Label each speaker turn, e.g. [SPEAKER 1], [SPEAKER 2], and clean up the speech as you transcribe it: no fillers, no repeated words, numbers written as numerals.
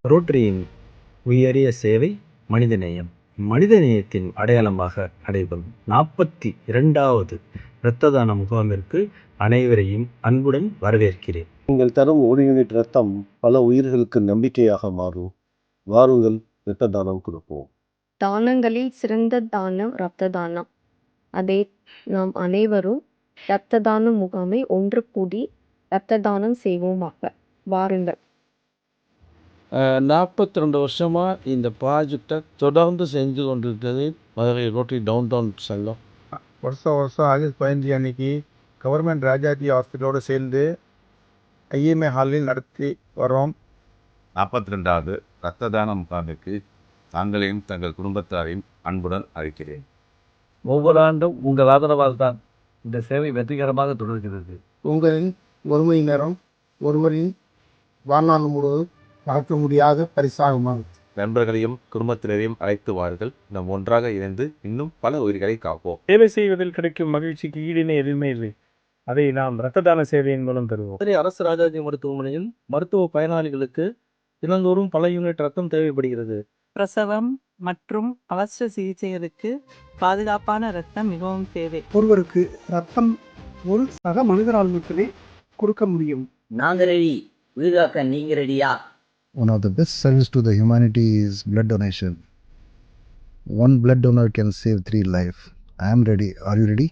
[SPEAKER 1] ரோட்டரியின் உயரிய சேவை மனிதநேயம். மனிதநேயத்தின் அடையாளமாக நடைபெறும் 42வது இரத்த தான முகாமிற்கு அனைவரையும் அன்புடன் வரவேற்கிறேன்.
[SPEAKER 2] நீங்கள் தரும் 1 யூனிட் ரத்தம் பல உயிர்களுக்கு நம்பிக்கையாக மாறும். வாருங்கள், இரத்த தானம் கொடுப்போம்.
[SPEAKER 3] தானங்களில் சிறந்த தானம் இரத்த தானம். அதை நாம் அனைவரும் இரத்த தான முகாமை ஒன்று கூடி இரத்த தானம் செய்வோமாக. வாருங்கள்.
[SPEAKER 4] 42 வருஷமாக இந்த ப்ராஜெக்டை தொடர்ந்து செஞ்சு கொண்டிருக்கிறது மதுரை ரோட்டரி டவுன் டவுன் செல்லம்.
[SPEAKER 5] வருஷம் ஆகஸ்ட் 15 அன்னைக்கு கவர்மெண்ட் ராஜாஜி ஹாஸ்பிட்டலோடு சேர்ந்து ஐஎம்ஏ ஹாலில் நடத்தி வரோம்.
[SPEAKER 6] 42வது இரத்த தான முகாமிற்கு தாங்களையும் தங்கள் குடும்பத்தாரையும் அன்புடன் அழைக்கிறேன்.
[SPEAKER 7] ஒவ்வொரு ஆண்டும் உங்கள் ஆதரவால் தான் இந்த சேவை வெற்றிகரமாக தொடர்கிறது.
[SPEAKER 5] உங்களின் 1 மணி நேரம் ஒருவரின் வாழ்நாள் முழுவதும் மறக்க முடியாத பரிசாகுமாறு.
[SPEAKER 6] நண்பர்களையும் குடும்பத்தினரையும் அழைத்து வாருங்கள். நாம் ஒன்றாக இணைந்து இன்னும் பல உயிர்களை காப்போம்.
[SPEAKER 8] சேவை செய்வதில் கிடைக்கும் மகிழ்ச்சிக்கு ஈடினை எதுவுமே இல்லை. அதை நாம் இரத்த தான சேவையின் மூலம் பெறுவோம்.
[SPEAKER 7] மதுரை அரசு ராஜாஜி மருத்துவமனையில் மருத்துவ பயனாளிகளுக்கு தினந்தோறும் பல யூனிட் ரத்தம் தேவைப்படுகிறது.
[SPEAKER 9] பிரசவம் மற்றும் அவசர சிகிச்சைகளுக்கு பாதுகாப்பான இரத்தம் மிகவும் தேவை.
[SPEAKER 10] ஒருவருக்கு ரத்தம் ஒரு சக மனிதரால் மட்டுமே கொடுக்க முடியும்.
[SPEAKER 11] நாங்க ரெடி, உயிர்காக்க நீங்க ரெடியா?
[SPEAKER 12] One of the best service to the humanity is blood donation. One blood donor can save 3 lives. I am ready. Are you ready?